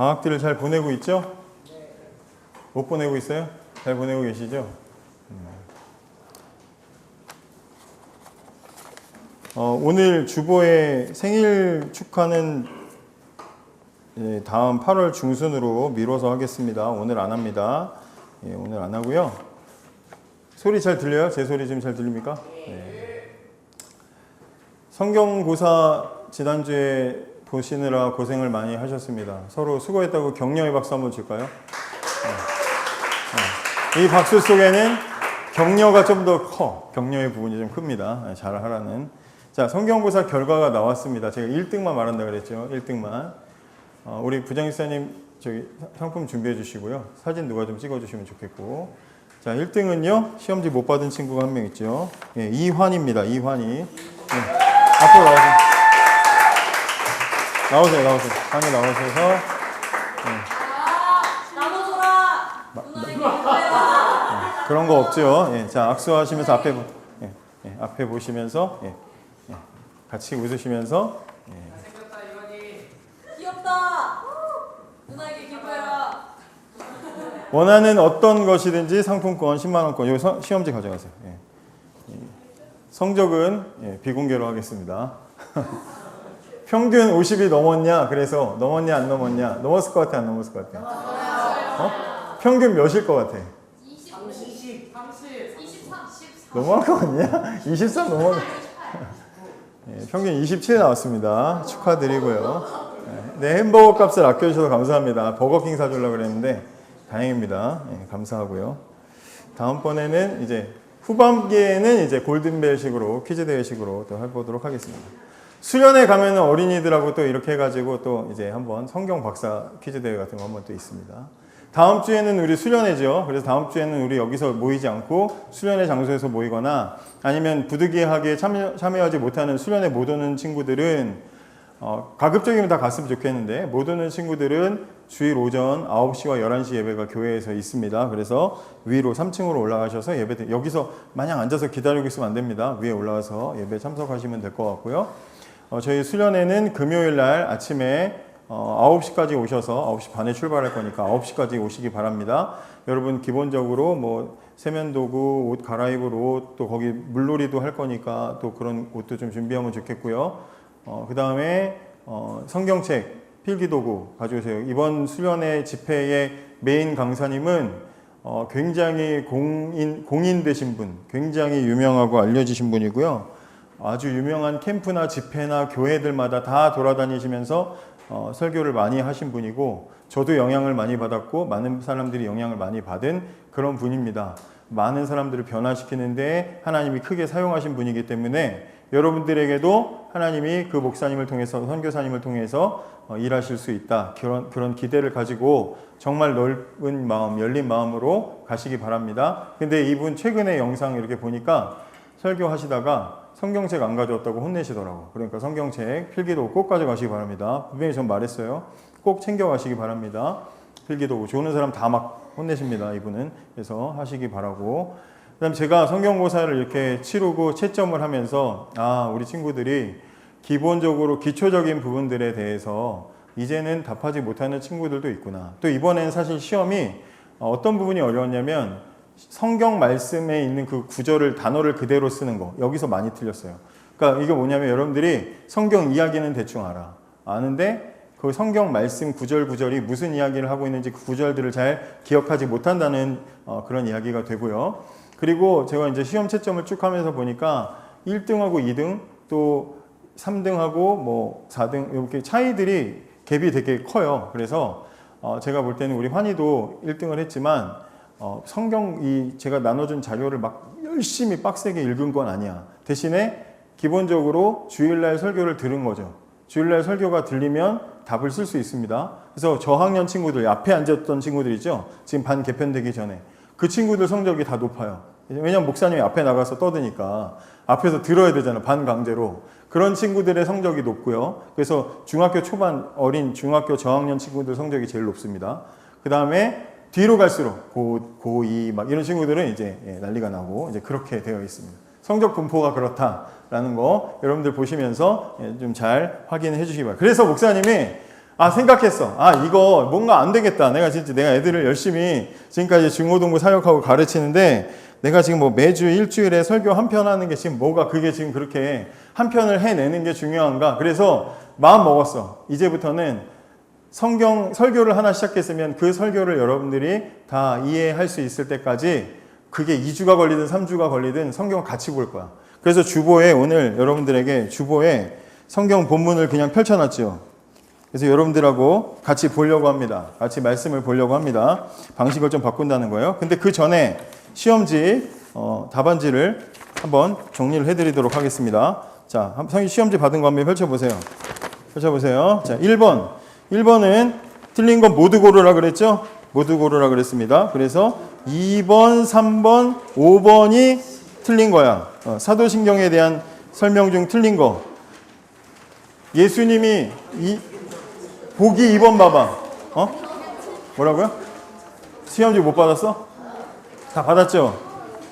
방학들을 잘 보내고 있죠? 못 보내고 있어요? 잘 보내고 계시죠? 오늘 주보의 생일 축하는 다음 8월 중순으로 미뤄서 하겠습니다. 오늘 안 합니다. 오늘 안 하고요. 소리 잘 들려요? 제 소리 지금 잘 들립니까? 네. 성경고사 지난주에 보시느라 고생을 많이 하셨습니다. 서로 수고했다고 격려의 박수 한번 줄까요? 이 박수 속에는 격려가 좀 더 커. 격려의 부분이 좀 큽니다. 잘 하라는. 자, 성경고사 결과가 나왔습니다. 제가 1등만 말한다 그랬죠. 1등만. 우리 부장집사님 저기 상품 준비해 주시고요. 사진 누가 좀 찍어 주시면 좋겠고. 자, 1등은요. 시험지 못 받은 친구가 한 명 있죠. 예, 이환입니다. 이환이. 예, 앞으로 나오세요. 나오세요. 방에 나오셔서. 나눠줘라. 그런 거 없죠. 예, 자, 악수하시면서 앞에 보시면서 같이 웃으시면서. 생겼다 이건이. 귀엽다. 누나에게 기뻐해라. 원하는 어떤 것이든지 상품권 10만 원권 요 시험지 가져가세요. 성적은 비공개로 하겠습니다. 평균 50이 넘었냐? 그래서 넘었냐 안 넘었냐? 넘었을 것 같아 안 넘었을 것 같아? 평균 몇일 것 같아? 30. 너무한 거 아니야? 23 넘었. 평균 27 나왔습니다. 축하드리고요. 네, 햄버거 값을 아껴주셔서 감사합니다. 버거킹 사주려고 그랬는데 다행입니다. 감사하고요. 다음번에는 이제 후반기에는 이제 골든벨식으로 퀴즈 대회식으로 또 해보도록 하겠습니다. 수련회 가면은 어린이들하고 또 이렇게 해가지고 또 이제 한번 성경 박사 퀴즈 대회 같은 거 한번 또 있습니다. 다음 주에는 우리 수련회죠. 그래서 다음 주에는 우리 여기서 모이지 않고 수련회 장소에서 모이거나 아니면 부득이하게 참여하지 못하는 수련회 못 오는 친구들은 가급적이면 다 갔으면 좋겠는데 못 오는 친구들은 주일 오전 9시와 11시 예배가 교회에서 있습니다. 그래서 위로 3층으로 올라가셔서 예배 여기서 마냥 앉아서 기다리고 있으면 안 됩니다. 위에 올라가서 예배 참석하시면 될 것 같고요. 저희 수련회는 금요일 날 아침에 9시까지 오셔서 9시 반에 출발할 거니까 9시까지 오시기 바랍니다. 여러분 기본적으로 뭐 세면도구, 옷 갈아입을 옷, 또 거기 물놀이도 할 거니까 또 그런 옷도 좀 준비하면 좋겠고요. 그 다음에 성경책, 필기도구 가져오세요. 이번 수련회 집회의 메인 강사님은 굉장히 공인 되신 분, 굉장히 유명하고 알려지신 분이고요. 아주 유명한 캠프나 집회나 교회들마다 다 돌아다니시면서 설교를 많이 하신 분이고 저도 영향을 많이 받았고 많은 사람들이 영향을 많이 받은 그런 분입니다. 많은 사람들을 변화시키는데 하나님이 크게 사용하신 분이기 때문에 여러분들에게도 하나님이 그 목사님을 통해서 선교사님을 통해서 일하실 수 있다. 그런 기대를 가지고 정말 넓은 마음, 열린 마음으로 가시기 바랍니다. 근데 이분 최근에 영상 이렇게 보니까 설교하시다가 성경책 안 가져왔다고 혼내시더라고. 그러니까 성경책, 필기도구 꼭 가져가시기 바랍니다. 분명히 전 말했어요. 꼭 챙겨가시기 바랍니다. 필기도구 좋은 사람 다 막 혼내십니다. 이분은. 그래서 하시기 바라고. 그다음 제가 성경고사를 이렇게 치르고 채점을 하면서 우리 친구들이 기본적으로 기초적인 부분들에 대해서 이제는 답하지 못하는 친구들도 있구나. 또 이번에는 사실 시험이 어떤 부분이 어려웠냐면 성경 말씀에 있는 그 구절을 단어를 그대로 쓰는 거 여기서 많이 틀렸어요. 그러니까 이게 뭐냐면 여러분들이 성경 이야기는 대충 아는데 그 성경 말씀 구절이 무슨 이야기를 하고 있는지 그 구절들을 잘 기억하지 못한다는 그런 이야기가 되고요. 그리고 제가 이제 시험 채점을 쭉 하면서 보니까 1등하고 2등 또 3등하고 뭐 4등 이렇게 차이들이 갭이 되게 커요. 그래서 제가 볼 때는 우리 환희도 1등을 했지만 성경 제가 나눠준 자료를 막 열심히 빡세게 읽은 건 아니야. 대신에 기본적으로 주일날 설교를 들은 거죠. 주일날 설교가 들리면 답을 쓸 수 있습니다. 그래서 저학년 친구들, 앞에 앉았던 친구들 있죠? 지금 반 개편되기 전에. 그 친구들 성적이 다 높아요. 왜냐면 목사님이 앞에 나가서 떠드니까 앞에서 들어야 되잖아, 반강제로. 그런 친구들의 성적이 높고요. 그래서 중학교 초반 어린 중학교 저학년 친구들 성적이 제일 높습니다. 그 다음에 뒤로 갈수록 고2 막 이런 친구들은 이제 난리가 나고 이제 그렇게 되어 있습니다. 성적 분포가 그렇다라는 거 여러분들 보시면서 좀 잘 확인해 주시기 바랍니다. 그래서 목사님이 생각했어. 이거 뭔가 안 되겠다. 내가 애들을 열심히 지금까지 중고등부 사역하고 가르치는데 내가 지금 뭐 매주 일주일에 설교 한 편 하는 게 지금 그게 지금 그렇게 한 편을 해내는 게 중요한가? 그래서 마음 먹었어. 이제부터는 성경 설교를 하나 시작했으면 그 설교를 여러분들이 다 이해할 수 있을 때까지 그게 2주가 걸리든 3주가 걸리든 성경을 같이 볼 거야. 그래서 주보에 오늘 여러분들에게 주보에 성경 본문을 그냥 펼쳐놨죠. 그래서 여러분들하고 같이 보려고 합니다. 같이 말씀을 보려고 합니다. 방식을 좀 바꾼다는 거예요. 근데 그 전에 시험지 답안지를 한번 정리를 해드리도록 하겠습니다. 자, 시험지 받은 거 한번 펼쳐보세요. 자, 1번은 틀린 건 모두 고르라 그랬죠? 모두 고르라 그랬습니다. 그래서 2번, 3번, 5번이 틀린 거야. 사도신경에 대한 설명 중 틀린 거. 예수님이 보기 2번 봐봐. 뭐라고요? 시험지 못 받았어? 다 받았죠?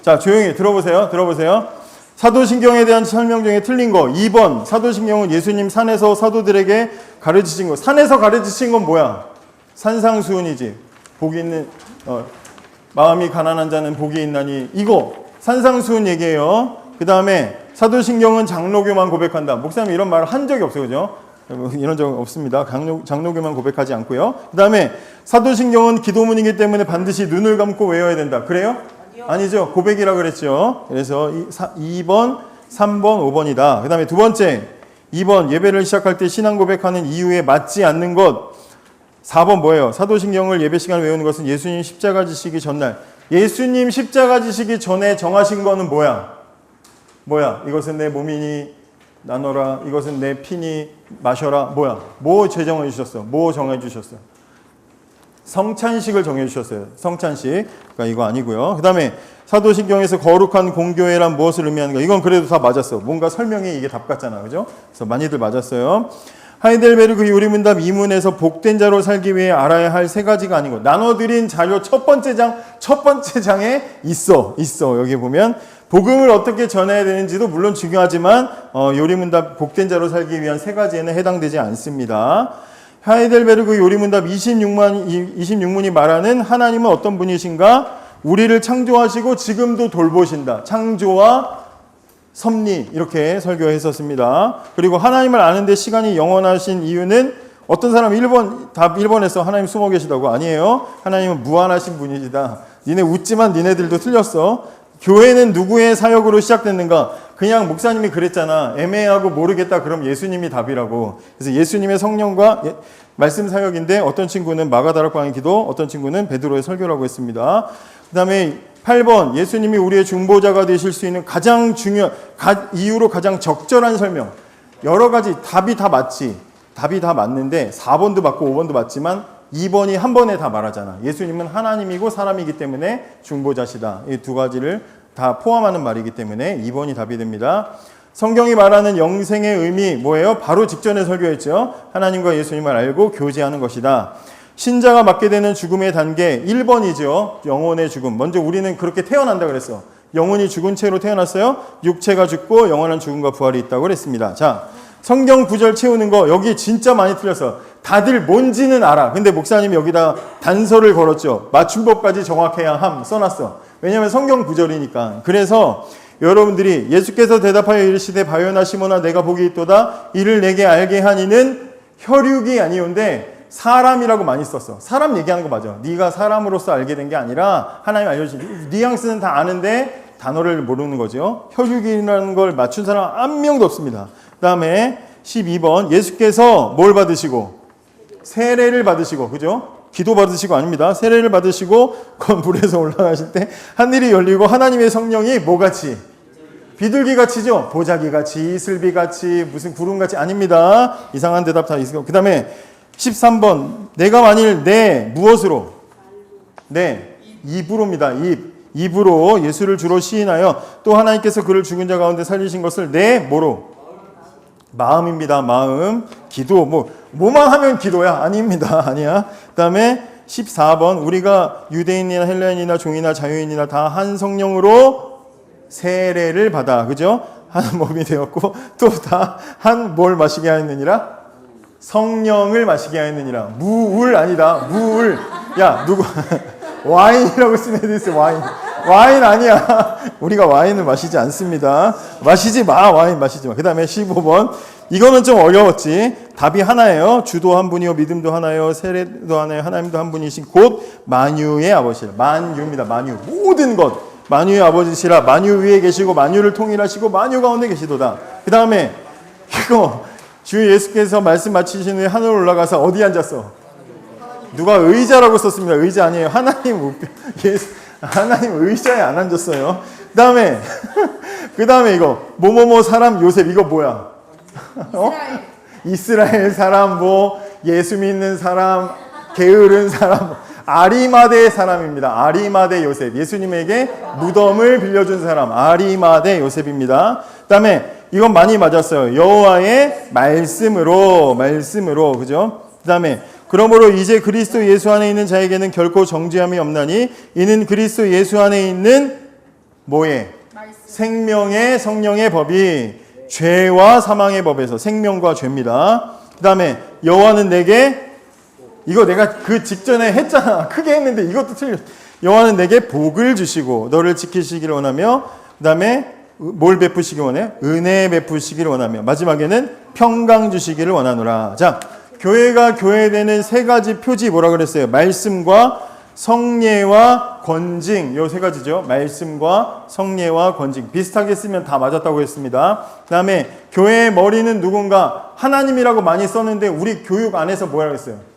자, 조용히 들어보세요. 사도신경에 대한 설명 중에 틀린 거. 2번, 사도신경은 예수님 산에서 사도들에게 가르치신 거. 산에서 가르치신 건 뭐야? 산상수훈이지. 복이 있는, 마음이 가난한 자는 복이 있나니. 이거, 산상수훈 얘기예요. 그 다음에 사도신경은 장로교만 고백한다. 목사님 이런 말을 한 적이 없어요. 그죠? 이런 적 없습니다. 장로교만 고백하지 않고요. 그 다음에 사도신경은 기도문이기 때문에 반드시 눈을 감고 외워야 된다. 그래요? 아니죠. 고백이라 그랬죠. 그래서 2번, 3번, 5번이다. 그 다음에 두 번째, 2번 예배를 시작할 때 신앙 고백하는 이유에 맞지 않는 것. 4번 뭐예요? 사도신경을 예배 시간에 외우는 것은 예수님 십자가 지시기 전날. 예수님 십자가 지시기 전에 정하신 거는 뭐야? 이것은 내 몸이니 나눠라. 이것은 내 피니 마셔라. 뭐 제정해 주셨어? 뭐 정해 주셨어? 성찬식을 정해 주셨어요. 성찬식. 그러니까 이거 아니고요. 그 다음에 사도신경에서 거룩한 공교회란 무엇을 의미하는가? 이건 그래도 다 맞았어. 뭔가 설명이 이게 답 같잖아. 그죠? 그래서 많이들 맞았어요. 하이델베르그 요리문답 2문에서 복된 자로 살기 위해 알아야 할 세 가지가 아니고 나눠드린 자료 첫 번째 장에 있어. 여기 보면 복음을 어떻게 전해야 되는지도 물론 중요하지만 요리문답 복된 자로 살기 위한 세 가지에는 해당되지 않습니다. 하이델베르그 요리문답 26문이 말하는 하나님은 어떤 분이신가? 우리를 창조하시고 지금도 돌보신다. 창조와 섭리 이렇게 설교했었습니다. 그리고 하나님을 아는데 시간이 영원하신 이유는 어떤 사람 답 1번에서 하나님 숨어 계시다고. 아니에요. 하나님은 무한하신 분이시다. 니네 웃지만 니네들도 틀렸어. 교회는 누구의 사역으로 시작됐는가? 그냥 목사님이 그랬잖아. 애매하고 모르겠다. 그럼 예수님이 답이라고. 그래서 예수님의 성령과 말씀 사역인데 어떤 친구는 마가다락방의 기도, 어떤 친구는 베드로의 설교라고 했습니다. 그 다음에 8번 예수님이 우리의 중보자가 되실 수 있는 가장 중요한 이유로 가장 적절한 설명. 여러 가지 답이 다 맞는데 4번도 맞고 5번도 맞지만 2번이 한 번에 다 말하잖아. 예수님은 하나님이고 사람이기 때문에 중보자시다. 이 두 가지를 다 포함하는 말이기 때문에 2번이 답이 됩니다. 성경이 말하는 영생의 의미 뭐예요? 바로 직전에 설교했죠. 하나님과 예수님을 알고 교제하는 것이다. 신자가 맞게 되는 죽음의 단계 1번이죠. 영혼의 죽음. 먼저 우리는 그렇게 태어난다 그랬어. 영혼이 죽은 채로 태어났어요. 육체가 죽고 영원한 죽음과 부활이 있다고 그랬습니다. 자, 성경 구절 채우는 거 여기 진짜 많이 틀렸어. 다들 뭔지는 알아. 근데 목사님이 여기다 단서를 걸었죠. 맞춤법까지 정확해야 함 써놨어. 왜냐하면 성경 구절이니까. 그래서 여러분들이 예수께서 대답하여 이르시되 바요나 시몬아 내가 복이 있도다 이를 내게 알게 하니는 혈육이 아니온데 사람이라고 많이 썼어. 사람 얘기하는 거 맞아. 네가 사람으로서 알게 된 게 아니라 하나님 알려주신 뉘앙스는 다 아는데 단어를 모르는 거죠. 혈육이라는 걸 맞춘 사람 한 명도 없습니다. 그 다음에 12번 예수께서 뭘 받으시고? 세례를 받으시고, 그죠? 기도 받으시고 아닙니다. 세례를 받으시고 물에서 올라가실 때 하늘이 열리고 하나님의 성령이 뭐같이? 비둘기같이죠? 보자기같이, 이슬비같이, 무슨 구름같이 아닙니다. 이상한 대답 다 있고. 그 다음에 13번 내가 만일 내 무엇으로? 내 입으로입니다. 입으로 예수를 주로 시인하여 또 하나님께서 그를 죽은 자 가운데 살리신 것을 내 뭐로? 마음입니다. 마음. 기도 뭐만 하면 기도야? 아닙니다. 아니야. 그다음에 14번 우리가 유대인이나 헬라인이나 종이나 자유인이나 다 한 성령으로 세례를 받아. 그죠? 한 몸이 되었고 또 다 한 뭘 마시게 하였느니라? 성령을 마시게 하였느니라. 무울 아니다. 무울. 야, 누구 와인이라고 쓰면 되겠어. 와인 아니야. 우리가 와인을 마시지 않습니다. 마시지 마. 와인 마시지 마. 그 다음에 15번. 이거는 좀 어려웠지. 답이 하나예요. 주도 한 분이요, 믿음도 하나요, 세례도 하나요, 하나님도 한 분이신 곧 만유의 아버지라. 만유입니다. 만유. 모든 것. 만유의 아버지시라. 만유 위에 계시고 만유를 통일하시고 만유 가운데 계시도다. 그 다음에 이거 주 예수께서 말씀 마치신 후에 하늘 올라가서 어디 앉았어? 누가 의자라고 썼습니다. 의자 아니에요. 하나님 의자에 안 앉았어요. 그 다음에 이거 뭐뭐뭐 사람 요셉 이거 뭐야? 이스라엘 사람 뭐 예수 믿는 사람 게으른 사람 아리마대 사람입니다. 아리마대 요셉. 예수님에게 무덤을 빌려준 사람 아리마대 요셉입니다. 그 다음에 이건 많이 맞았어요. 여호와의 말씀으로 그죠? 그 다음에 그러므로 이제 그리스도 예수 안에 있는 자에게는 결코 정죄함이 없나니 이는 그리스도 예수 안에 있는 뭐에? 생명의 성령의 법이 죄와 사망의 법에서 생명과 죄입니다. 그 다음에 여호와는 내게 이거 내가 그 직전에 했잖아. 크게 했는데 이것도 틀렸어. 여호와는 내게 복을 주시고 너를 지키시기를 원하며 그 다음에 뭘 베푸시기 원해? 은혜 베푸시기를 원하며 마지막에는 평강 주시기를 원하노라. 자, 교회가 교회되는 세 가지 표지 뭐라 그랬어요? 말씀과 성례와 권징. 요 세 가지죠. 말씀과 성례와 권징. 비슷하게 쓰면 다 맞았다고 했습니다. 그 다음에 교회의 머리는 누군가 하나님이라고 많이 썼는데 우리 교육 안에서 뭐라고 했어요?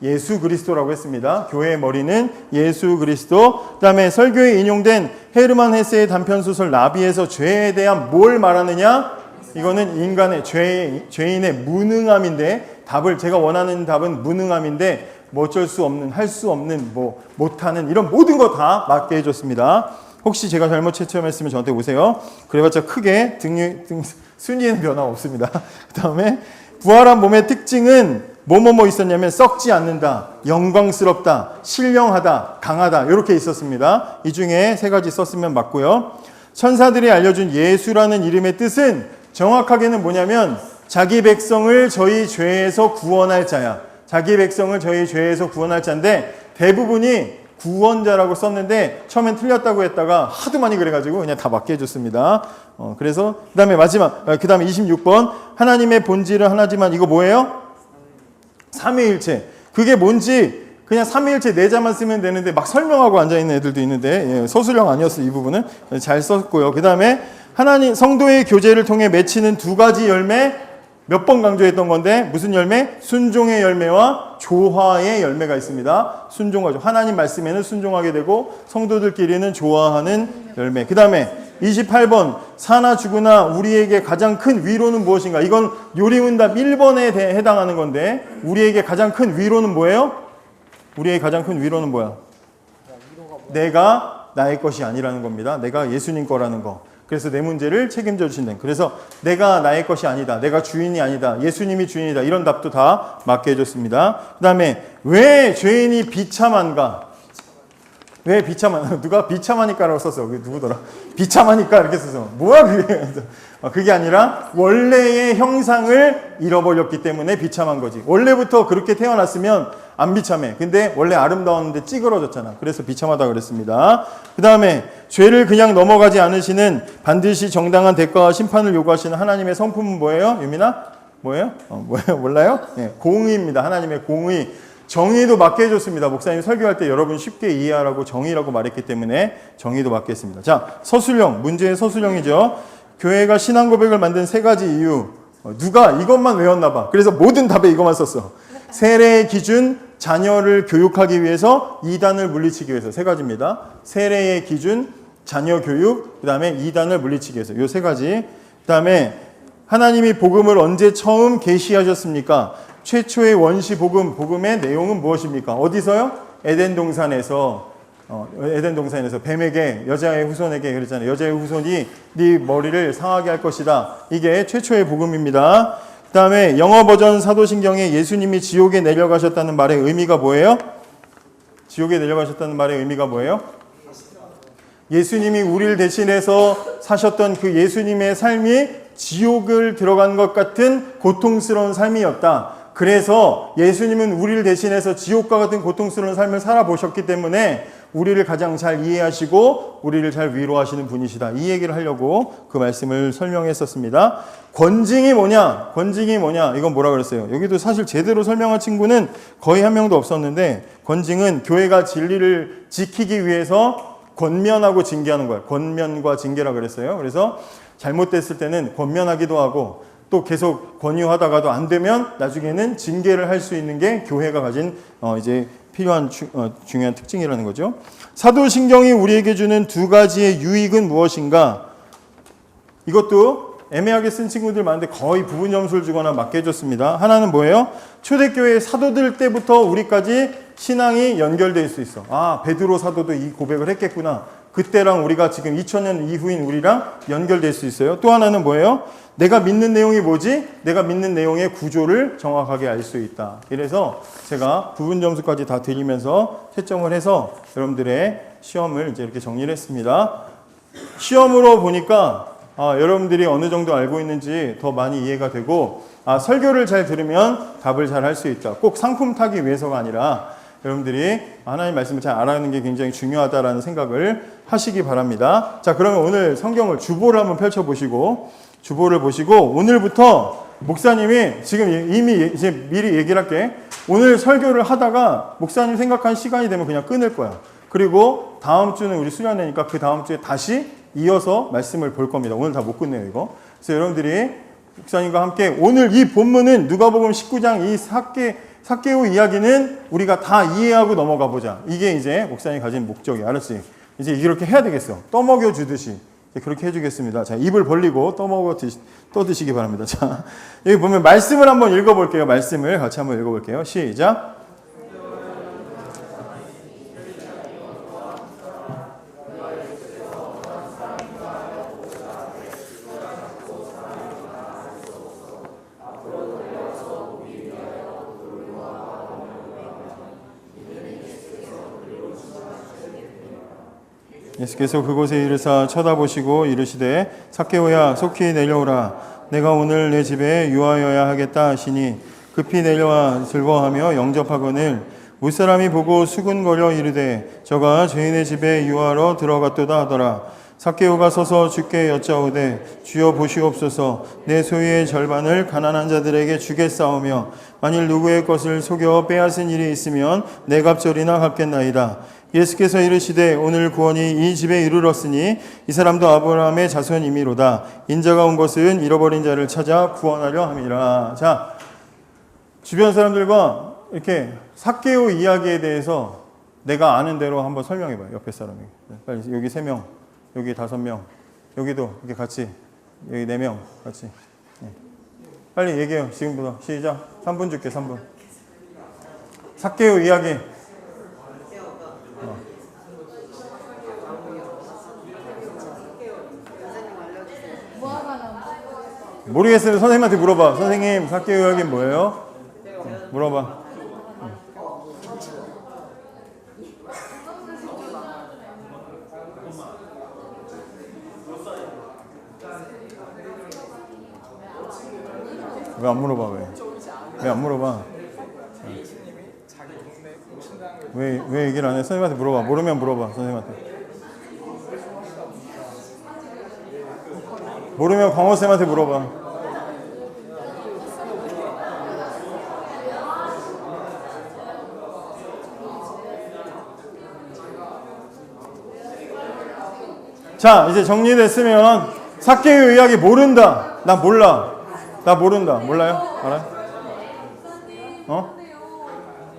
예수 그리스도라고 했습니다. 교회의 머리는 예수 그리스도. 그 다음에 설교에 인용된 헤르만 헤세의 단편소설 나비에서 죄에 대한 뭘 말하느냐? 이거는 인간의 죄인의 무능함인데 제가 원하는 답은 무능함인데 뭐 어쩔 수 없는, 할 수 없는, 뭐 못하는 이런 모든 거 다 맞게 해줬습니다. 혹시 제가 잘못 채점했으면 저한테 오세요. 그래봤자 크게 순위에는 변화 없습니다. 그 다음에 부활한 몸의 특징은 뭐뭐뭐 있었냐면 썩지 않는다, 영광스럽다, 신령하다, 강하다 이렇게 있었습니다. 이 중에 세 가지 썼으면 맞고요. 천사들이 알려준 예수라는 이름의 뜻은 정확하게는 뭐냐면 자기 백성을 저희 죄에서 구원할 자야. 자기 백성을 저희 죄에서 구원할 자인데 대부분이 구원자라고 썼는데 처음엔 틀렸다고 했다가 하도 많이 그래가지고 그냥 다 맞게 해줬습니다. 그래서 그 다음에 마지막 그 다음에 26번 하나님의 본질은 하나지만 이거 뭐예요? 삼위일체. 그게 뭔지 그냥 삼위일체 내자만 쓰면 되는데 막 설명하고 앉아있는 애들도 있는데 서술형 아니었어요. 이 부분은 잘 썼고요. 그 다음에 하나님 성도의 교제를 통해 맺히는 두 가지 열매 몇 번 강조했던 건데 무슨 열매? 순종의 열매와 조화의 열매가 있습니다. 순종하죠. 하나님 말씀에는 순종하게 되고 성도들끼리는 좋아하는 열매. 그 다음에 28번 사나 죽으나 우리에게 가장 큰 위로는 무엇인가? 이건 요리문답 1번에 해당하는 건데 우리에게 가장 큰 위로는 뭐예요? 우리의 가장 큰 위로는 뭐야? 내가 나의 것이 아니라는 겁니다. 내가 예수님 거라는 거. 그래서 내 문제를 책임져 주신다. 그래서 내가 나의 것이 아니다. 내가 주인이 아니다. 예수님이 주인이다. 이런 답도 다 맞게 해줬습니다. 그 다음에 왜 죄인이 비참한가? 왜 비참한? 누가 비참하니까라고 썼어. 그게 누구더라? 비참하니까 이렇게 써서 뭐야 그게? 그게 아니라 원래의 형상을 잃어버렸기 때문에 비참한 거지. 원래부터 그렇게 태어났으면 안 비참해. 근데 원래 아름다웠는데 찌그러졌잖아. 그래서 비참하다 그랬습니다. 그 다음에 죄를 그냥 넘어가지 않으시는 반드시 정당한 대가와 심판을 요구하시는 하나님의 성품은 뭐예요? 유민아? 뭐예요? 뭐예요? 몰라요? 네, 공의입니다. 하나님의 공의. 정의도 맞게 해줬습니다. 목사님 설교할 때 여러분 쉽게 이해하라고 정의라고 말했기 때문에 정의도 맞게 했습니다. 자, 서술형. 문제의 서술형이죠. 교회가 신앙 고백을 만든 세 가지 이유. 누가 이것만 외웠나 봐. 그래서 모든 답에 이것만 썼어. 세례의 기준, 자녀를 교육하기 위해서, 이단을 물리치기 위해서. 세 가지입니다. 세례의 기준, 자녀 교육, 그 다음에 이단을 물리치기 위해서. 요 세 가지. 그 다음에 하나님이 복음을 언제 처음 계시하셨습니까? 최초의 원시 복음의 내용은 무엇입니까? 어디서요? 에덴 동산에서 뱀에게 여자의 후손에게 그랬잖아요. 여자의 후손이 네 머리를 상하게 할 것이다. 이게 최초의 복음입니다. 그 다음에 영어 버전 사도신경에 예수님이 지옥에 내려가셨다는 말의 의미가 뭐예요? 지옥에 내려가셨다는 말의 의미가 뭐예요? 예수님이 우리를 대신해서 사셨던 그 예수님의 삶이 지옥을 들어간 것 같은 고통스러운 삶이었다. 그래서 예수님은 우리를 대신해서 지옥과 같은 고통스러운 삶을 살아보셨기 때문에 우리를 가장 잘 이해하시고 우리를 잘 위로하시는 분이시다. 이 얘기를 하려고 그 말씀을 설명했었습니다. 권징이 뭐냐? 권징이 뭐냐? 이건 뭐라 그랬어요? 여기도 사실 제대로 설명한 친구는 거의 한 명도 없었는데, 권징은 교회가 진리를 지키기 위해서 권면하고 징계하는 거예요. 권면과 징계라 그랬어요. 그래서 잘못됐을 때는 권면하기도 하고 또 계속 권유하다가도 안 되면 나중에는 징계를 할 수 있는 게 교회가 가진 이제 필요한 중요한 특징이라는 거죠. 사도신경이 우리에게 주는 두 가지의 유익은 무엇인가? 이것도 애매하게 쓴 친구들 많은데 거의 부분 점수를 주거나 맞게 해줬습니다. 하나는 뭐예요? 초대교회 사도들 때부터 우리까지 신앙이 연결될 수 있어. 아, 베드로 사도도 이 고백을 했겠구나. 그때랑 우리가 지금 2000년 이후인 우리랑 연결될 수 있어요. 또 하나는 뭐예요? 내가 믿는 내용이 뭐지? 내가 믿는 내용의 구조를 정확하게 알 수 있다. 이래서 제가 부분 점수까지 다 드리면서 채점을 해서 여러분들의 시험을 이제 이렇게 정리를 했습니다. 시험으로 보니까 여러분들이 어느 정도 알고 있는지 더 많이 이해가 되고, 설교를 잘 들으면 답을 잘 할 수 있다. 꼭 상품 타기 위해서가 아니라 여러분들이 하나님 말씀을 잘 알아가는 게 굉장히 중요하다라는 생각을 하시기 바랍니다. 자, 그러면 오늘 성경을 주보를 한번 펼쳐보시고, 주보를 보시고, 오늘부터 목사님이 지금 이미 이제 미리 얘기를 할게. 오늘 설교를 하다가 목사님 생각한 시간이 되면 그냥 끊을 거야. 그리고 다음 주는 우리 수련회니까 그 다음 주에 다시 이어서 말씀을 볼 겁니다. 오늘 다 못 끝내요, 이거. 그래서 여러분들이 목사님과 함께 오늘 이 본문은 누가복음 19장 이 삭개오 이야기는 우리가 다 이해하고 넘어가 보자. 이게 이제 목사님이 가진 목적이야. 알았지? 이제 이렇게 해야 되겠어. 떠먹여 주듯이. 그렇게 해주겠습니다. 자, 입을 벌리고 떠드시기 바랍니다. 자, 여기 보면 말씀을 한번 읽어볼게요. 말씀을 같이 한번 읽어볼게요. 시작. 예수께서 그곳에 이르사 쳐다보시고 이르시되 삭개오야 속히 내려오라. 내가 오늘 내 집에 유하여야 하겠다 하시니 급히 내려와 즐거워하며 영접하거늘 무사람이 보고 수군거려 이르되 저가 죄인의 집에 유하러 들어갔도다 하더라. 삭개오가 서서 주께 여짜오되 주여 보시옵소서. 내 소유의 절반을 가난한 자들에게 주겠사오며 만일 누구의 것을 속여 빼앗은 일이 있으면 내 갑절이나 갚겠나이다. 예수께서 이르시되 오늘 구원이 이 집에 이르렀으니 이 사람도 아브라함의 자손이미로다. 인자가 온 것은 잃어버린 자를 찾아 구원하려 함이라. 자, 주변 사람들과 이렇게 삭개오 이야기에 대해서 내가 아는 대로 한번 설명해봐요. 옆에 사람이. 빨리 여기 3명, 여기 5명, 여기도 이렇게 같이, 여기 4명 같이. 빨리 얘기해요. 지금부터 시작. 3분 줄게. 3분. 삭개오 이야기. 모르겠어요. 선생님한테 물어봐. 선생님, 삭개오 이야기 뭐예요? 물어봐. 왜 안 물어봐? 왜 안 물어봐? 왜 얘기를 안 해? 선생님한테 물어봐. 모르면 물어봐. 선생님한테. 모르면 광호쌤한테 물어봐. 자, 이제 정리됐으면 삭개오 이야기 모른다. 나 몰라. 나 모른다. 몰라요? 알아요?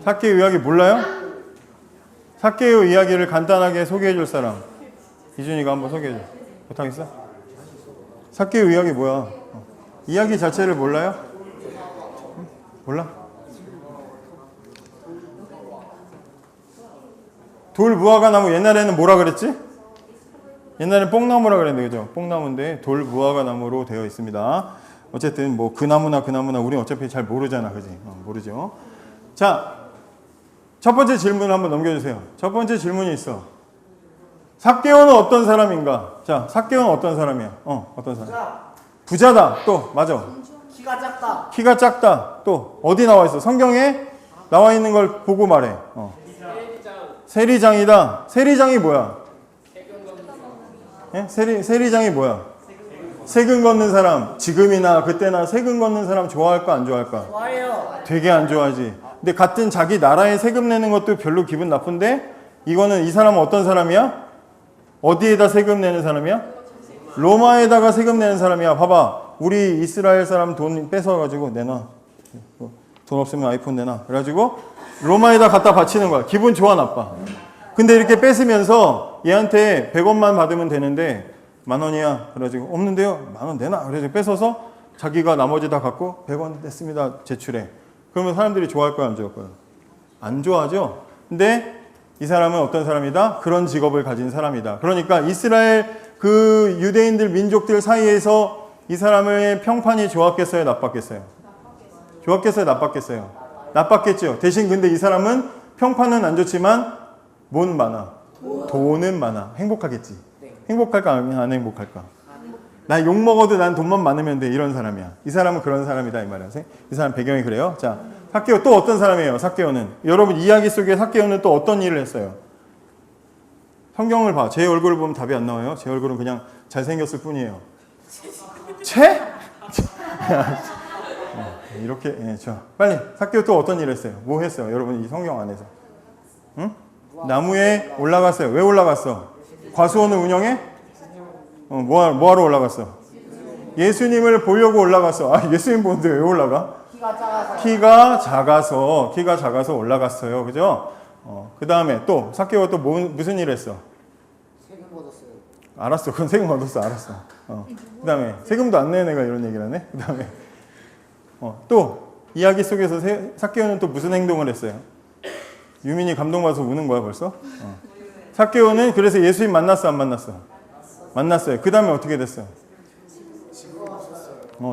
삭개오 이야기 몰라요? 삭개오 이야기를 간단하게 소개해 줄 사람. 이준이가 한번 소개해 줘. 못하겠어? 삭개오 이야기 뭐야? 이야기 자체를 몰라요? 몰라? 돌 무화과 나무 옛날에는 뭐라 그랬지? 옛날엔 뽕나무라 그랬는데 그죠? 뽕나무인데 돌 무화과 나무로 되어 있습니다. 어쨌든 뭐 그 나무나 우리는 어차피 잘 모르잖아. 그지? 모르죠. 자, 첫 번째 질문을 한번 넘겨주세요. 첫 번째 질문이 있어. 삭개오는 어떤 사람인가? 자, 삭개오는 어떤 사람이야? 어떤 사람? 부자다. 또 맞아. 키가 작다. 키가 작다. 또 어디 나와 있어? 성경에 나와 있는 걸 보고 말해. 세리장이다. 세리장이 뭐야? 예? 세리장이 뭐야? 세금 걷는 사람. 지금이나 그때나 세금 걷는 사람 좋아할까 안 좋아할까? 좋아요. 되게 안 좋아하지. 근데 같은 자기 나라에 세금 내는 것도 별로 기분 나쁜데 이거는 이 사람은 어떤 사람이야? 어디에다 세금 내는 사람이야? 로마에다가 세금 내는 사람이야. 봐봐. 우리 이스라엘 사람 돈 뺏어가지고 내놔. 돈 없으면 아이폰 내놔. 그래가지고 로마에다 갖다 바치는 거야. 기분 좋아 나빠. 근데 이렇게 뺏으면서 얘한테 100원만 받으면 되는데 10,000원이야. 그래가지고 없는데요. 10,000원 내놔. 그래서 뺏어서 자기가 나머지 다 갖고 100원 냈습니다. 제출해. 그러면 사람들이 좋아할 거야 안 좋아할 거야? 안 좋아하죠. 근데 이 사람은 어떤 사람이다? 그런 직업을 가진 사람이다. 그러니까 이스라엘 그 유대인들 민족들 사이에서 이 사람의 평판이 좋았겠어요? 나빴겠어요? 좋았겠어요? 나빴겠어요? 나빴겠죠. 대신 근데 이 사람은 평판은 안 좋지만 뭔 많아? 돈은 많아. 행복하겠지. 행복할까 안 행복할까? 나 욕 먹어도 난 돈만 많으면 돼. 이런 사람이야. 이 사람은 그런 사람이다 이 말이야. 이 사람 배경이 그래요. 자, 삭개오 또 어떤 사람이에요? 삭개오는 여러분 이야기 속에 삭개오는 또 어떤 일을 했어요? 성경을 봐. 제 얼굴을 보면 답이 안 나와요. 제 얼굴은 그냥 잘생겼을 뿐이에요. 채? 이렇게 빨리 삭개오 또 어떤 일을 했어요? 뭐 했어요? 여러분 이 성경 안에서 응? 나무에 올라갔어요. 왜 올라갔어? 과수원을 운영해? 뭐하러 올라갔어? 예수님을 보려고 올라갔어. 아, 예수님 보는데 왜 올라가? 키가 작아서 올라갔어요. 그죠? 그 다음에 또 삭개오가 또 무슨 일 했어? 세금 걷었어요. 알았어. 그건 세금 얻었어. 알았어. 그 다음에 세금도 안 내는 애가 이런 얘기를 하네. 그 다음에 또 이야기 속에서 삭개오는 또 무슨 행동을 했어요? 유민이 감동받아서 우는 거야 벌써? 삭개오는 그래서 예수님 만났어 안 만났어? 만났어요. 그 다음에 어떻게 됐어요?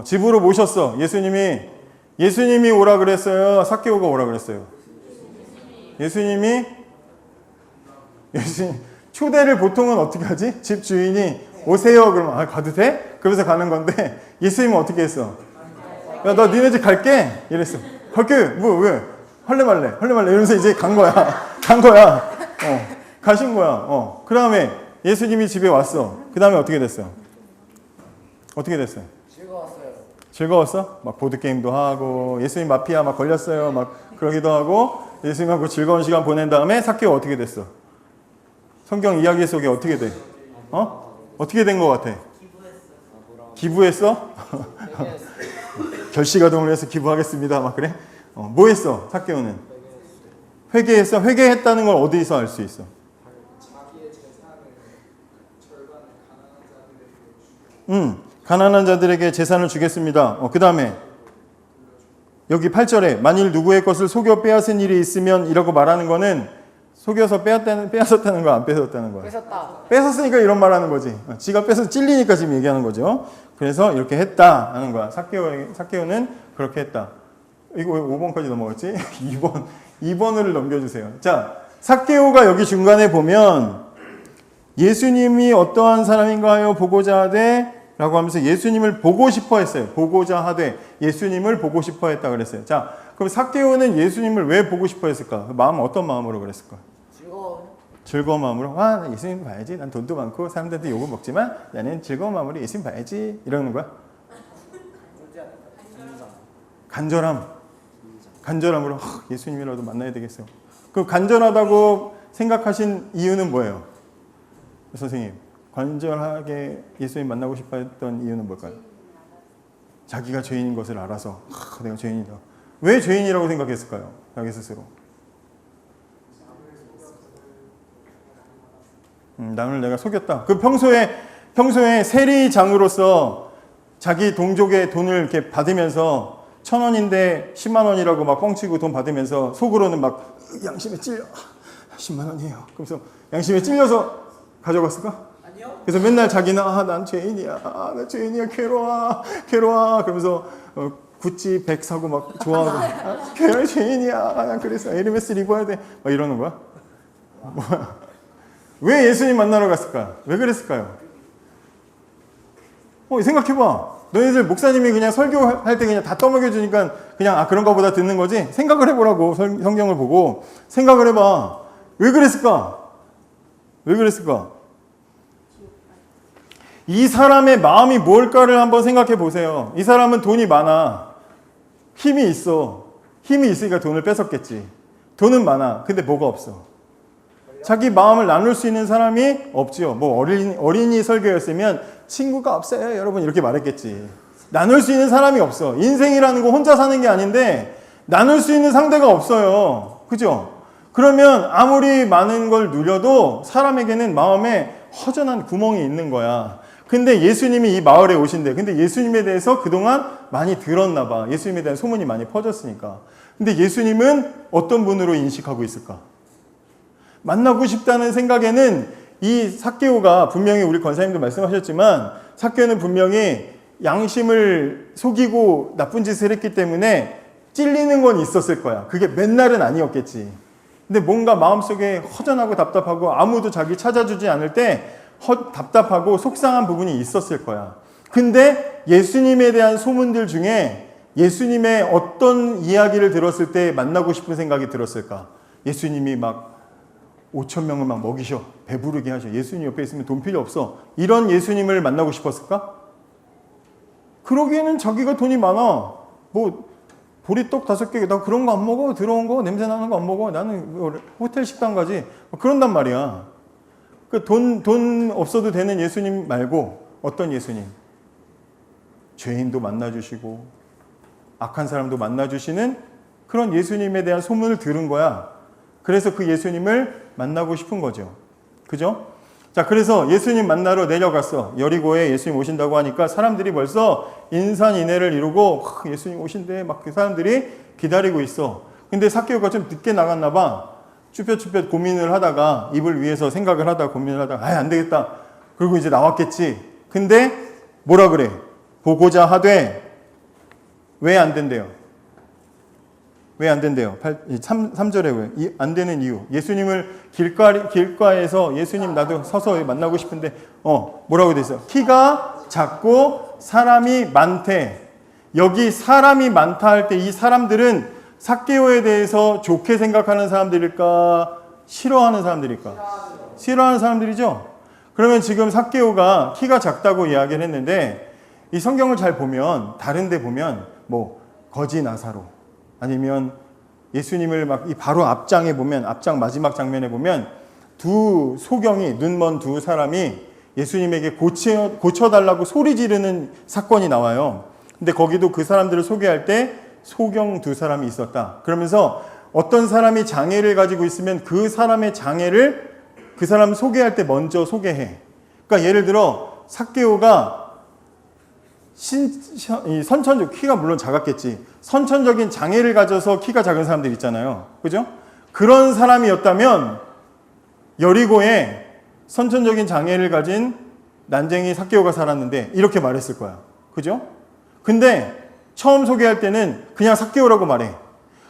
집으로 모셨어. 예수님이 오라 그랬어요? 삭개오가 오라 그랬어요? 예수님 초대를 보통은 어떻게 하지? 집 주인이 오세요 그러면 가도 돼? 그래서 가는 건데 예수님은 어떻게 했어? 야, 나 니네 집 갈게 이랬어. 갈게 뭐 왜? 할래 말래 이러면서 이제 간 거야. 가신 거야. 그 다음에 예수님이 집에 왔어. 그 다음에 어떻게 됐어요? 즐거웠어? 막 보드게임도 하고 예수님 마피아 막 걸렸어요. 막 그러기도 하고 예수님하고 즐거운 시간 보낸 다음에 삭개오 어떻게 됐어? 성경 이야기 속에 어떻게 돼? 어떻게 된 것 같아? 기부했어? 결시가동을 해서 기부하겠습니다. 막 그래? 뭐 했어? 삭개오는? 회개했어? 회개했다는 걸 어디서 알 수 있어? 가난한 자들에게 재산을 주겠습니다. 그 다음에 여기 8절에 만일 누구의 것을 속여 빼앗은 일이 있으면 이라고 말하는 거는 속여서 빼앗았다는 거 안 뺏었다는 거야? 뺏었으니까 이런 말 하는 거지. 지가 뺏어서 찔리니까 지금 얘기하는 거죠. 그래서 이렇게 했다 하는 거야. 삭개오는 그렇게 했다. 이거 왜 5번까지 넘어갔지? 2번을 넘겨주세요. 자, 삭개오가 여기 중간에 보면 예수님이 어떠한 사람인가요? 보고자 하되 라고 하면서 예수님을 보고 싶어 했어요. 보고자 하되 예수님을 보고 싶어 했다 그랬어요. 자, 그럼 삭개오는 예수님을 왜 보고 싶어 했을까? 마음 어떤 마음으로 그랬을까? 즐거운 마음으로 나 예수님 봐야지. 난 돈도 많고 사람들한테 욕을 먹지만 나는 즐거운 마음으로 예수님 봐야지. 이러는 거야? 간절함으로 예수님이라도 만나야 되겠어요. 그 간절하다고 생각하신 이유는 뭐예요? 선생님, 간절하게 예수님 만나고 싶어 했던 이유는 뭘까요? 자기가 죄인인 것을 알아서 내가 죄인이다. 왜 죄인이라고 생각했을까요? 자기 스스로. 남을 내가 속였다. 그 평소에 세리장으로서 자기 동족의 돈을 이렇게 받으면서 1,000원인데 10만 원이라고 막 뻥치고 돈 받으면서 속으로는 막 양심에 찔려. 10만 원이에요. 그래서 양심에 찔려서 가져갔을까? 아니요. 그래서 맨날 자기는 난 죄인이야. 나 죄인이야. 괴로워. 그러면서 구찌 백 사고 막 좋아하고 죄인이야. 난 그래서 에르메스를 입어야 돼. 막 이러는 거야. 뭐야? 왜 예수님 만나러 갔을까? 왜 그랬을까요? 생각해봐. 너희들 목사님이 그냥 설교할 때 그냥 다 떠먹여주니까 그냥 그런가 보다 듣는 거지? 생각을 해보라고. 성경을 보고 생각을 해봐. 왜 그랬을까? 왜 그랬을까? 이 사람의 마음이 뭘까를 한번 생각해 보세요. 이 사람은 돈이 많아. 힘이 있어. 힘이 있으니까 돈을 뺏었겠지. 돈은 많아. 근데 뭐가 없어? 자기 마음을 나눌 수 있는 사람이 없지요. 뭐 어린이 설교였으면 친구가 없어요, 여러분 이렇게 말했겠지. 나눌 수 있는 사람이 없어. 인생이라는 거 혼자 사는 게 아닌데 나눌 수 있는 상대가 없어요. 그죠? 그러면 아무리 많은 걸 누려도 사람에게는 마음에 허전한 구멍이 있는 거야. 근데 예수님이 이 마을에 오신대. 근데 예수님에 대해서 그동안 많이 들었나 봐. 예수님에 대한 소문이 많이 퍼졌으니까. 근데 예수님은 어떤 분으로 인식하고 있을까? 만나고 싶다는 생각에는 이 삭개오가 분명히 우리 권사님도 말씀하셨지만 삭개오는 분명히 양심을 속이고 나쁜 짓을 했기 때문에 찔리는 건 있었을 거야. 그게 맨날은 아니었겠지. 근데 뭔가 마음속에 허전하고 답답하고 아무도 자기 찾아주지 않을 때 답답하고 속상한 부분이 있었을 거야. 근데 예수님에 대한 소문들 중에 예수님의 어떤 이야기를 들었을 때 만나고 싶은 생각이 들었을까? 예수님이 막 5,000명을 막 먹이셔. 배부르게 하셔. 예수님 옆에 있으면 돈 필요 없어. 이런 예수님을 만나고 싶었을까? 그러기에는 자기가 돈이 많아. 뭐 보리떡 5개, 나 그런 거 안 먹어. 더러운 거, 냄새 나는 거 안 먹어. 나는 호텔 식당 가지. 그런단 말이야. 돈 없어도 되는 예수님 말고 어떤 예수님? 죄인도 만나주시고 악한 사람도 만나주시는 그런 예수님에 대한 소문을 들은 거야. 그래서 그 예수님을 만나고 싶은 거죠. 그죠? 자, 그래서 예수님 만나러 내려갔어. 여리고에 예수님 오신다고 하니까 사람들이 벌써 인산인해를 이루고 예수님 오신대 막 그 사람들이 기다리고 있어. 근데 삭개오가 좀 늦게 나갔나 봐. 쭈뼛쭈뼛 고민을 하다가 입을 위해서 생각을 하다가 고민을 하다가 안 되겠다. 그리고 이제 나왔겠지. 근데 뭐라 그래? 보고자 하되 왜 안 된대요? 왜 안 된대요? 3절에 왜? 안 되는 이유. 예수님을 길가에서 예수님 나도 서서 만나고 싶은데 뭐라고 돼 있어요? 키가 작고 사람이 많대. 여기 사람이 많다 할 때 이 사람들은 삭개오에 대해서 좋게 생각하는 사람들일까? 싫어하는 사람들일까? 싫어하는 사람들이죠? 그러면 지금 삭개오가 키가 작다고 이야기를 했는데 이 성경을 잘 보면 다른 데 보면 뭐 거지 나사로 아니면 예수님을 막 이 바로 앞장에 보면 앞장 마지막 장면에 보면 두 소경이 눈먼 두 사람이 예수님에게 고쳐달라고 소리 지르는 사건이 나와요. 근데 거기도 그 사람들을 소개할 때 소경 두 사람이 있었다. 그러면서 어떤 사람이 장애를 가지고 있으면 그 사람의 장애를 그 사람 소개할 때 먼저 소개해. 그러니까 예를 들어 삭개오가 선천적 키가 물론 작았겠지. 선천적인 장애를 가져서 키가 작은 사람들 있잖아요. 그죠? 그런 사람이었다면 여리고에 선천적인 장애를 가진 난쟁이 삭개오가 살았는데 이렇게 말했을 거야. 그죠? 근데 처음 소개할 때는 그냥 삭개오라고 말해.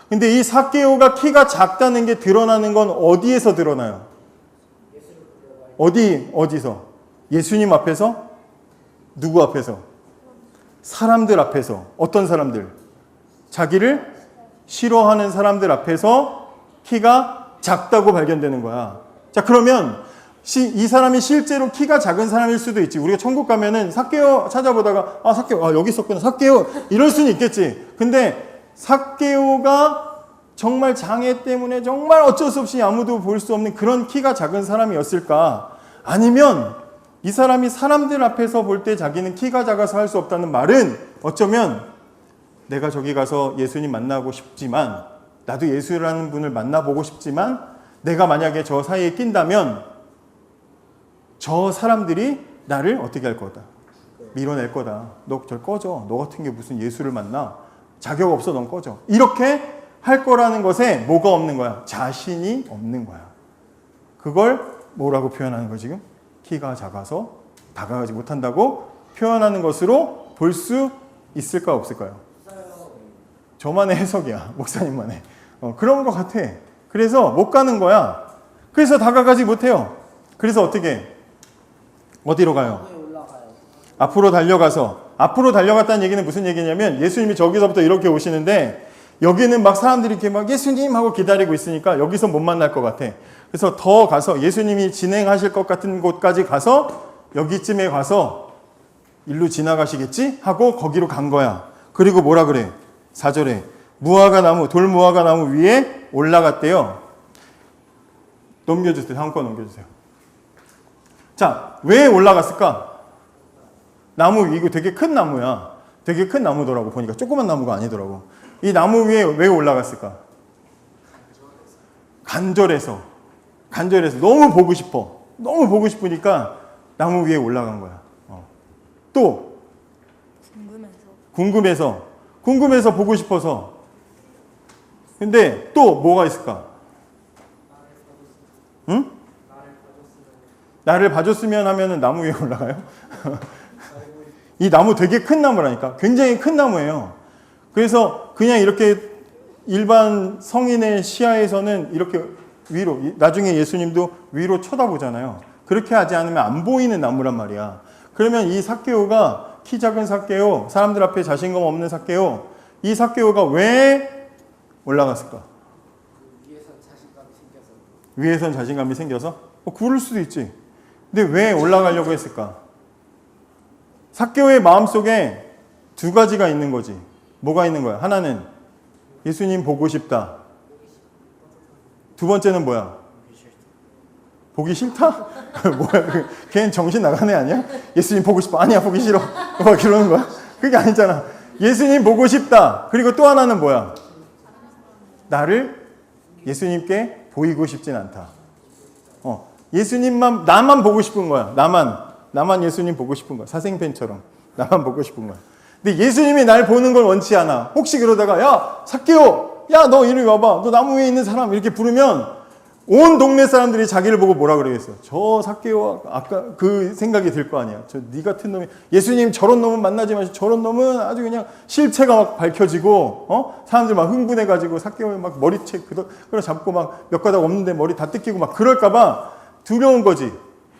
근데 이 삭개오가 키가 작다는 게 드러나는 건 어디에서 드러나요? 어디서? 예수님 앞에서? 누구 앞에서? 사람들 앞에서. 어떤 사람들? 자기를 싫어하는 사람들 앞에서 키가 작다고 발견되는 거야. 자, 그러면 이 사람이 실제로 키가 작은 사람일 수도 있지. 우리가 천국 가면은 삭개오 찾아보다가 삭개오 여기 있었구나. 삭개오 이럴 수는 있겠지. 근데 삭개오가 정말 장애 때문에 정말 어쩔 수 없이 아무도 볼 수 없는 그런 키가 작은 사람이었을까? 아니면 이 사람이 사람들 앞에서 볼 때 자기는 키가 작아서 할 수 없다는 말은 어쩌면 내가 저기 가서 예수님 만나고 싶지만 나도 예수라는 분을 만나보고 싶지만 내가 만약에 저 사이에 낀다면 저 사람들이 나를 어떻게 할 거다? 밀어낼 거다. 너 저 꺼져. 너 같은 게 무슨 예수를 만나? 자격 없어. 넌 꺼져. 이렇게 할 거라는 것에 뭐가 없는 거야? 자신이 없는 거야. 그걸 뭐라고 표현하는 거야 지금? 키가 작아서 다가가지 못한다고 표현하는 것으로 볼 수 있을까 없을까요? 저만의 해석이야. 목사님만의. 그런 것 같아. 그래서 못 가는 거야. 그래서 다가가지 못해요. 그래서 어떻게? 어디로 가요? 앞으로 달려갔다는 얘기는 무슨 얘기냐면 예수님이 저기서부터 이렇게 오시는데 여기는 막 사람들이 이렇게 막 예수님 하고 기다리고 있으니까 여기서 못 만날 것 같아. 그래서 더 가서 예수님이 진행하실 것 같은 곳까지 가서 여기쯤에 가서 일로 지나가시겠지? 하고 거기로 간 거야. 그리고 뭐라 그래? 4절에 돌 무화과 나무 위에 올라갔대요. 넘겨주세요. 다음 거 넘겨주세요. 자, 왜 올라갔을까? 나무, 이거 되게 큰 나무야. 되게 큰 나무더라고. 보니까 조그만 나무가 아니더라고. 이 나무 위에 왜 올라갔을까? 간절해서. 너무 보고 싶어. 너무 보고 싶으니까 나무 위에 올라간 거야. 또 궁금해서 보고 싶어서. 근데 또 뭐가 있을까? 응? 나를 봐줬으면 하면은 나무 위에 올라가요? 이 나무 되게 큰 나무라니까. 굉장히 큰 나무예요. 그래서 그냥 이렇게 일반 성인의 시야에서는 이렇게 위로, 나중에 예수님도 위로 쳐다보잖아요. 그렇게 하지 않으면 안 보이는 나무란 말이야. 그러면 이 삭개오가, 키 작은 삭개오, 사람들 앞에 자신감 없는 삭개오, 이 삭개오가 왜 올라갔을까? 위에선 자신감이 생겨서? 그럴 수도 있지. 근데 왜 올라가려고 했을까? 삭개오의 마음속에 두 가지가 있는 거지. 뭐가 있는 거야? 하나는 예수님 보고 싶다. 두 번째는 뭐야? 보기 싫다? 뭐야? 걔는 정신 나간 애 아니야? 예수님 보고 싶어. 아니야, 보기 싫어. 막 이러는 거야? 그게 아니잖아. 예수님 보고 싶다. 그리고 또 하나는 뭐야? 나를 예수님께 보이고 싶진 않다. 나만 보고 싶은 거야. 나만 예수님 보고 싶은 거야. 사생팬처럼. 나만 보고 싶은 거야. 근데 예수님이 날 보는 걸 원치 않아. 혹시 그러다가, 야, 삭개오! 야, 너 이리 와봐. 너 나무 위에 있는 사람. 이렇게 부르면 온 동네 사람들이 자기를 보고 뭐라 그러겠어? 저 삭개오, 아까 그 생각이 들 거 아니야. 네 같은 놈이, 예수님 저런 놈은 만나지 마시고, 저런 놈은 아주 그냥 실체가 막 밝혀지고, 사람들 막 흥분해가지고 삭개오 막 머리채 잡고 막 몇 가닥 없는데 머리 다 뜯기고 막 그럴까봐 두려운 거지.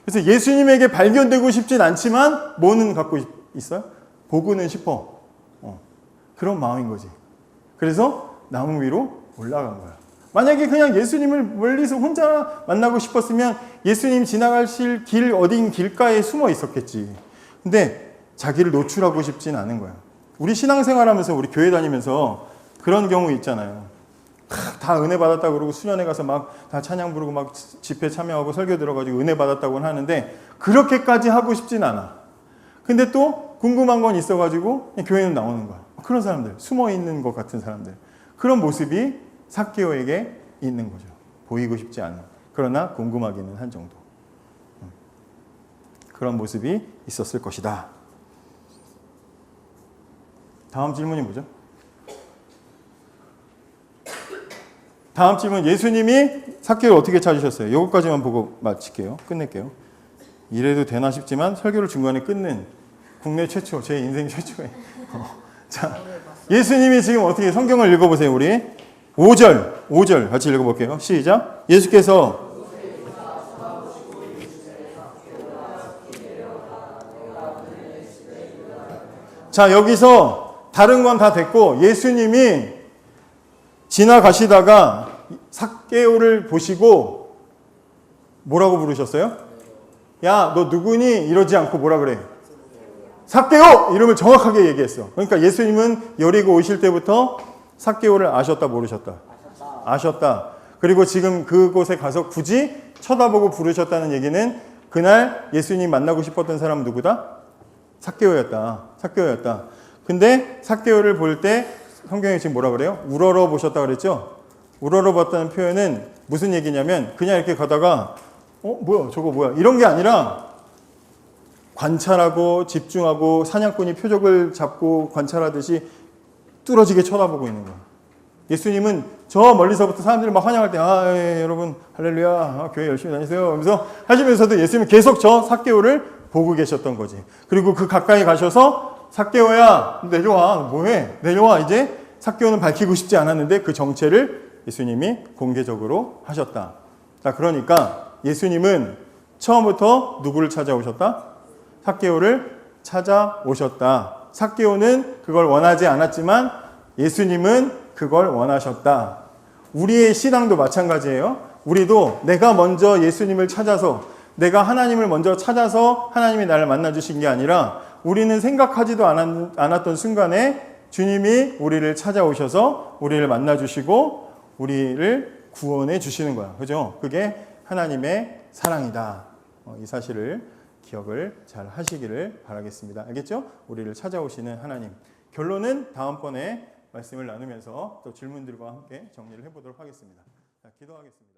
그래서 예수님에게 발견되고 싶진 않지만 뭐는 갖고 있어요? 보고는 싶어. 그런 마음인 거지. 그래서 나무 위로 올라간 거야. 만약에 그냥 예수님을 멀리서 혼자 만나고 싶었으면 예수님 지나가실 길 어딘 길가에 숨어 있었겠지. 근데 자기를 노출하고 싶진 않은 거야. 우리 신앙생활하면서 우리 교회 다니면서 그런 경우 있잖아요. 다 은혜 받았다 그러고 수련회 가서 막 다 찬양 부르고 막 집회 참여하고 설교 들어가지고 은혜 받았다고는 하는데 그렇게까지 하고 싶진 않아. 근데 또 궁금한 건 있어가지고 교회는 나오는 거야. 그런 사람들, 숨어 있는 것 같은 사람들. 그런 모습이 삭개오에게 있는 거죠. 보이고 싶지 않은. 그러나 궁금하기는 한 정도. 그런 모습이 있었을 것이다. 다음 질문이 뭐죠? 다음 질문, 예수님이 삭개오를 어떻게 찾으셨어요? 이것까지만 보고 마칠게요. 끝낼게요. 이래도 되나 싶지만 설교를 중간에 끊는 국내 최초, 제 인생 최초의. 자, 예수님이 지금 어떻게 성경을 읽어보세요, 우리. 5절 같이 읽어볼게요. 시작. 예수께서 자, 여기서 다른 건 다 됐고 예수님이 지나가시다가 삭개오를 보시고 뭐라고 부르셨어요? 야, 너 누구니? 이러지 않고 뭐라 그래? 삭개오! 이름을 정확하게 얘기했어. 그러니까 예수님은 여리고 오실 때부터 삭개오를 아셨다, 모르셨다? 아셨다. 그리고 지금 그곳에 가서 굳이 쳐다보고 부르셨다는 얘기는 그날 예수님 만나고 싶었던 사람은 누구다? 삭개오였다. 근데 삭개오를 볼 때 성경에 지금 뭐라 그래요? 우러러 보셨다 그랬죠? 우러러 봤다는 표현은 무슨 얘기냐면 그냥 이렇게 가다가 뭐야 저거 뭐야 이런 게 아니라 관찰하고 집중하고 사냥꾼이 표적을 잡고 관찰하듯이 뚫어지게 쳐다보고 있는 거야. 예수님은 저 멀리서부터 사람들이 막 환영할 때 예, 여러분 할렐루야 교회 열심히 다니세요 하면서 하시면서도 예수님은 계속 저 삭개오를 보고 계셨던 거지. 그리고 그 가까이 가셔서 삭개오야 내려와 뭐해 내려와 이제 삭개오는 밝히고 싶지 않았는데 그 정체를 예수님이 공개적으로 하셨다. 자, 그러니까 예수님은 처음부터 누구를 찾아오셨다? 삭개오를 찾아오셨다. 삭개오는 그걸 원하지 않았지만 예수님은 그걸 원하셨다. 우리의 신앙도 마찬가지예요. 우리도 내가 먼저 예수님을 찾아서, 내가 하나님을 먼저 찾아서 하나님이 나를 만나주신 게 아니라 우리는 생각하지도 않았던 순간에 주님이 우리를 찾아오셔서 우리를 만나주시고 우리를 구원해 주시는 거야. 그죠? 그게 하나님의 사랑이다. 이 사실을 기억을 잘 하시기를 바라겠습니다. 알겠죠? 우리를 찾아오시는 하나님. 결론은 다음번에 말씀을 나누면서 또 질문들과 함께 정리를 해보도록 하겠습니다. 자, 기도하겠습니다.